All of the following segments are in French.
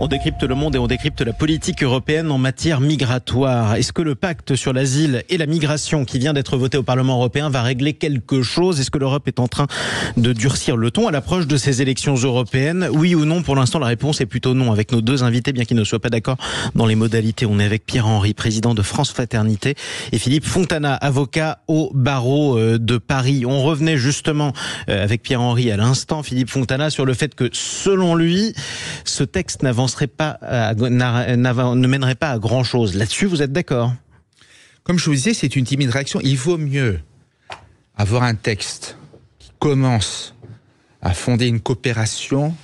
On décrypte le monde et on décrypte la politique européenne en matière migratoire. Est-ce que le pacte sur l'asile et la migration qui vient d'être voté au Parlement européen va régler quelque chose? Est-ce que l'Europe est en train de durcir le ton à l'approche de ces élections européennes? Oui ou non? Pour l'instant, la réponse est plutôt non, avec nos deux invités, bien qu'ils ne soient pas d'accord dans les modalités. On est avec Pierre-Henri, président de France Fraternité, et Philippe Fontana, avocat au barreau de Paris. On revenait justement avec Pierre-Henri à l'instant, Philippe Fontana, sur le fait que, selon lui, ce texte ne mènerait pas à grand-chose. Là-dessus, vous êtes d'accord? Comme je vous disais, c'est une timide réaction. Il vaut mieux avoir un texte qui commence à fonder une coopération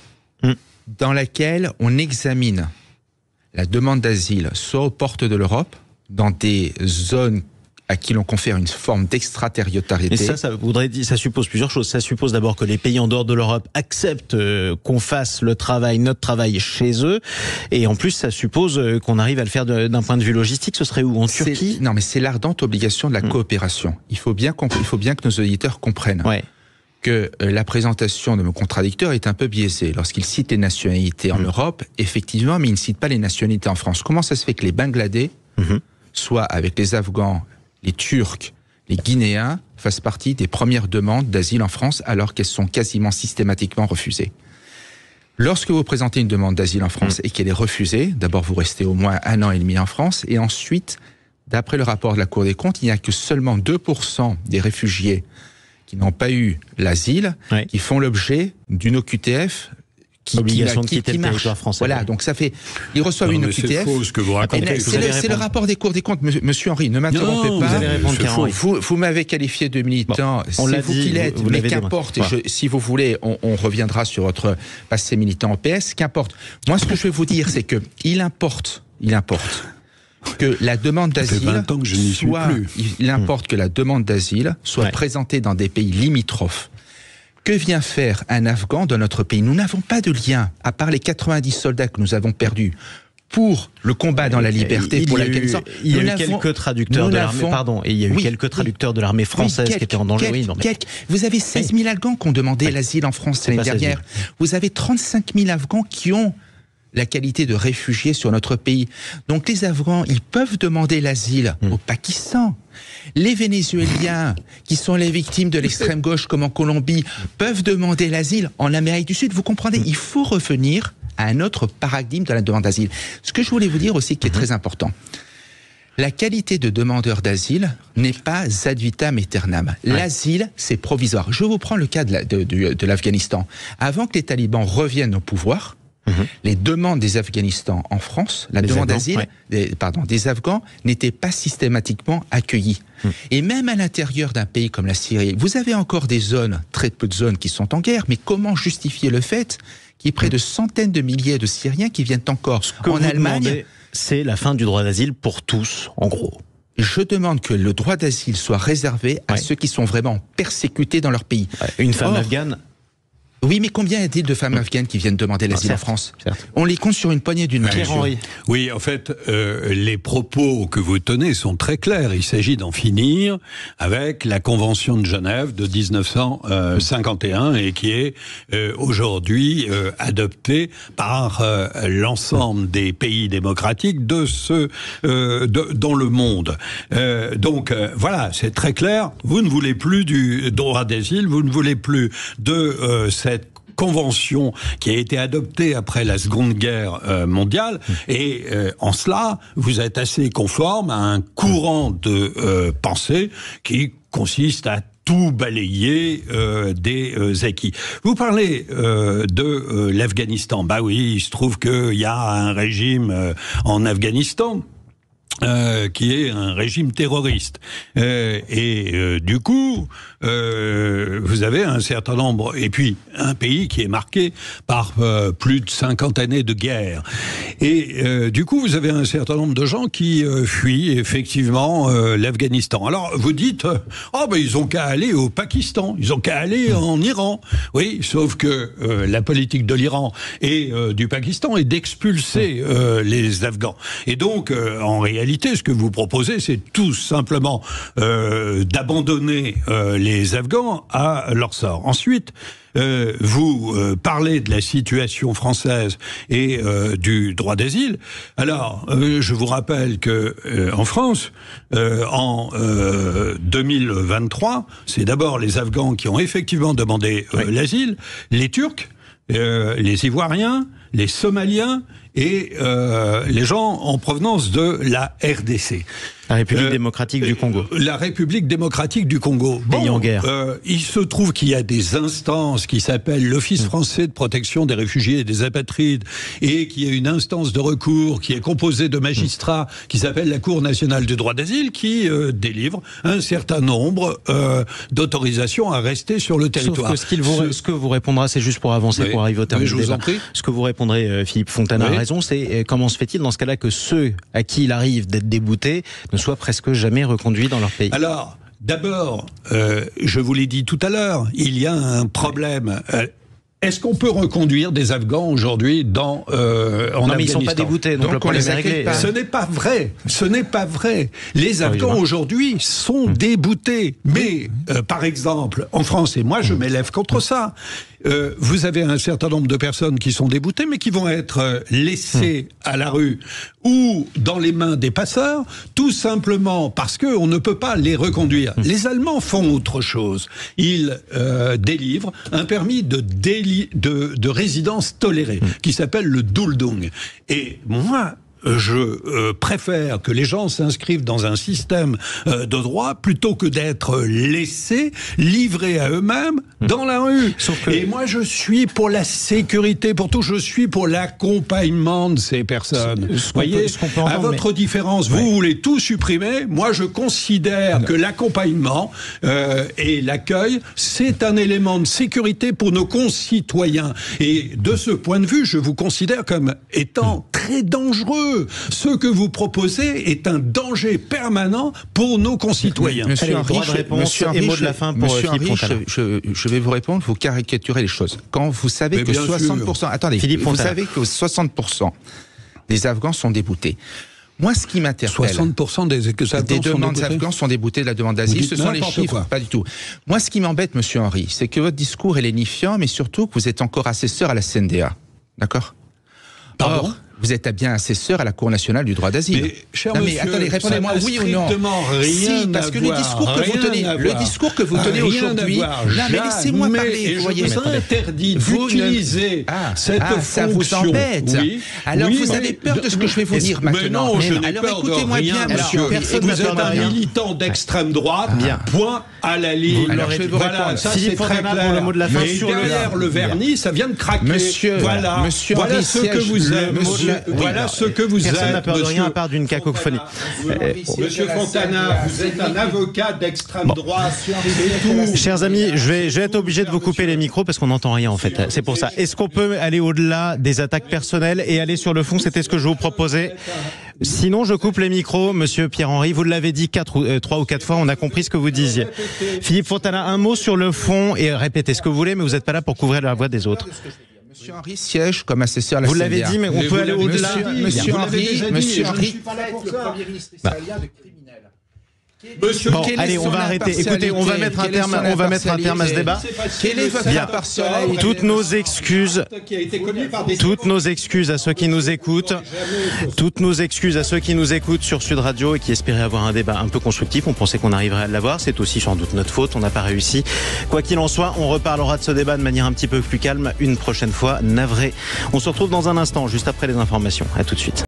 dans laquelle on examine la demande d'asile, soit aux portes de l'Europe, dans des zones à qui l'on confère une forme d'extraterritorialité. Et ça suppose plusieurs choses. Ça suppose d'abord que les pays en dehors de l'Europe acceptent qu'on fasse notre travail chez eux. Et en plus, ça suppose qu'on arrive à le faire d'un point de vue logistique. Ce serait où? En Turquie? Non, mais c'est l'ardente obligation de la coopération. Il faut bien que nos auditeurs comprennent que la présentation de mon contradicteur est un peu biaisée. Lorsqu'il cite les nationalités en Europe, effectivement, mais il ne cite pas les nationalités en France. Comment ça se fait que les Bangladais, soit avec les Afghans, les Turcs, les Guinéens fassent partie des premières demandes d'asile en France alors qu'elles sont quasiment systématiquement refusées? Lorsque vous présentez une demande d'asile en France et qu'elle est refusée, d'abord vous restez au moins 1 an et demi en France, et ensuite, d'après le rapport de la Cour des comptes, il n'y a que seulement 2% des réfugiés qui n'ont pas eu l'asile qui font l'objet d'une OQTF obligation de quitter le territoire français. Voilà, donc ça fait... Ils reçoivent une OQTF. C'est faux ce que vous racontez. C'est le rapport des cours des comptes. Monsieur Henry, ne m'interrompez pas. Vous allez répondre, vous m'avez qualifié de militant. On c'est l'a vous dit, qui l'êtes, mais qu'importe. Si vous voulez, on reviendra sur votre passé militant en PS. Qu'importe. Moi, ce que je vais vous dire, c'est que il importe que la demande d'asile soit présentée dans des pays limitrophes. Que vient faire un Afghan dans notre pays? Nous n'avons pas de lien, à part les 90 soldats que nous avons perdus pour le combat dans la liberté. Il y a eu quelques traducteurs de l'armée, et il y a eu quelques traducteurs de l'armée française qui étaient en danger. Vous avez 16 000 Afghans qui ont demandé l'asile en France l'année dernière. Vous avez 35 000 Afghans qui ont la qualité de réfugiés sur notre pays. Donc les Afghans, ils peuvent demander l'asile au Pakistan. Les Vénézuéliens, qui sont les victimes de l'extrême gauche comme en Colombie, peuvent demander l'asile en Amérique du Sud. Vous comprenez, il faut revenir à un autre paradigme de la demande d'asile. Ce que je voulais vous dire aussi, qui est très important, la qualité de demandeur d'asile n'est pas ad vitam aeternam. L'asile, c'est provisoire. Je vous prends le cas de l'Afghanistan. Avant que les talibans reviennent au pouvoir, les demandes des Afghanistan en France, la demande d'asile des Afghans n'était pas systématiquement accueillie. Et même à l'intérieur d'un pays comme la Syrie, vous avez encore des zones, très peu de zones qui sont en guerre, mais comment justifier le fait qu'il y ait près de centaines de milliers de Syriens qui viennent encore en Allemagne? C'est la fin du droit d'asile pour tous, en gros. Je demande que le droit d'asile soit réservé à ceux qui sont vraiment persécutés dans leur pays. Une femme afghane. Oui, mais combien y a-t-il de femmes afghanes qui viennent demander l'asile en France? On les compte sur une poignée d'une main. Pierre-Henri. Oui, en fait, les propos que vous tenez sont très clairs. Il s'agit d'en finir avec la Convention de Genève de 1951 et qui est aujourd'hui adoptée par l'ensemble des pays démocratiques dans le monde. Donc voilà, c'est très clair. Vous ne voulez plus du droit d'asile, vous ne voulez plus de cette convention qui a été adoptée après la Seconde Guerre mondiale, et en cela, vous êtes assez conforme à un courant de pensée qui consiste à tout balayer des acquis. Vous parlez de l'Afghanistan. Bah oui, il se trouve qu'il y a un régime en Afghanistan qui est un régime terroriste. Du coup, vous avez un certain nombre... Et puis, un pays qui est marqué par plus de 50 années de guerre. Et du coup, vous avez un certain nombre de gens qui fuient, effectivement, l'Afghanistan. Alors, vous dites, ils ont qu'à aller au Pakistan, ils ont qu'à aller en Iran. Oui, sauf que la politique de l'Iran et du Pakistan est d'expulser les Afghans. Et donc, en réalité, ce que vous proposez, c'est tout simplement d'abandonner les Afghans à leur sort. Ensuite, vous parlez de la situation française et du droit d'asile. Alors, je vous rappelle que en France, en 2023, c'est d'abord les Afghans qui ont effectivement demandé l'asile, les Turcs, les Ivoiriens, les Somaliens et les gens en provenance de la RDC. La République démocratique du Congo. La République démocratique du Congo. Pays en guerre. Il se trouve qu'il y a des instances qui s'appellent l'Office français de protection des réfugiés et des apatrides, et qu'il y a une instance de recours qui est composée de magistrats qui s'appelle la Cour nationale du droit d'asile, qui délivre un certain nombre d'autorisations à rester sur le territoire. Sauf que ce que vous répondra, c'est juste pour avancer, pour arriver au terme du débat. Ce que vous répondrez, Philippe Fontana a raison, c'est comment se fait-il dans ce cas-là que ceux à qui il arrive d'être déboutés ne soient presque jamais reconduits dans leur pays? Alors, d'abord, je vous l'ai dit tout à l'heure, il y a un problème. Est-ce qu'on peut reconduire des Afghans aujourd'hui en Afghanistan? Mais ils ne sont pas déboutés, donc on les accueille pas. Ce n'est pas vrai. Ce n'est pas vrai. Les Afghans aujourd'hui sont déboutés. Mais, par exemple, en France, et moi je m'élève contre ça, vous avez un certain nombre de personnes qui sont déboutées, mais qui vont être laissées à la rue ou dans les mains des passeurs, tout simplement parce qu'on ne peut pas les reconduire. Les Allemands font autre chose. Ils délivrent un permis de résidence tolérée, qui s'appelle le Duldung. Et moi, je préfère que les gens s'inscrivent dans un système de droit plutôt que d'être laissés, livrés à eux-mêmes dans la rue. Et moi, je suis pour la sécurité, pour tout. Je suis pour l'accompagnement de ces personnes. Vous voyez, à votre différence, vous voulez tout supprimer. Moi, je considère que l'accompagnement et l'accueil, c'est un élément de sécurité pour nos concitoyens. Et de ce point de vue, je vous considère comme étant très dangereux. Ce que vous proposez est un danger permanent pour nos concitoyens. Monsieur Henry, et mot de la fin pour Philippe Fontana. Je vais vous répondre, vous caricaturez les choses. Quand vous savez que 60%... Attendez, vous savez que 60% des Afghans sont déboutés. Moi, ce qui m'interpelle... 60% des demandes Afghans sont déboutés de la demande d'asile. Ce sont les chiffres, pas du tout. Moi, ce qui m'embête, monsieur Henry, c'est que votre discours est lénifiant, mais surtout que vous êtes encore assesseur à la CNDA. D'accord ? Pardon ? Vous êtes bien assesseur à la Cour nationale du droit d'asile. Mais, cher monsieur, attendez, répondez-moi oui ou non. Si, parce que le discours que vous tenez aujourd'hui, non, mais laissez-moi parler. Vous voyez, je vous interdis d'utiliser cette fonction. Ça vous embête. Oui, alors vous avez peur de ce que je vais vous dire maintenant. Mais non, je n'ai peur de rien, monsieur. Vous êtes un militant d'extrême droite. Point à la ligne. Voilà, ça c'est très clair. Mais derrière le vernis, ça vient de craquer. Voilà ce que vous êtes. Voilà ce que vous êtes. Personne n'a peur de rien à part d'une cacophonie. Monsieur Fontana, vous êtes un avocat d'extrême droite. Chers amis, je vais être obligé de vous couper les micros parce qu'on n'entend rien en fait. C'est pour ça. Est-ce qu'on peut aller au-delà des attaques personnelles et aller sur le fond? C'était ce que je vous proposais. Sinon, je coupe les micros, monsieur Pierre-Henry. Vous l'avez dit 3 ou 4 fois, on a compris ce que vous disiez. Philippe Fontana, un mot sur le fond et répétez ce que vous voulez, mais vous n'êtes pas là pour couvrir la voix des autres. Monsieur Henry siège comme assesseur à la CNDA. Vous l'avez dit, mais on peut aller au-delà. Monsieur Henry, je ne suis pas là pour le Premier ministre israélien de criminel. Bon, allez, on va arrêter. Écoutez, on va mettre un terme à ce débat. Quelle est votre impartialité? Toutes nos excuses à ceux qui nous écoutent. Toutes nos excuses à ceux qui nous écoutent sur Sud Radio et qui espéraient avoir un débat un peu constructif. On pensait qu'on arriverait à l'avoir. C'est aussi sans doute notre faute. On n'a pas réussi. Quoi qu'il en soit, on reparlera de ce débat de manière un petit peu plus calme une prochaine fois. Navré. On se retrouve dans un instant, juste après les informations. À tout de suite.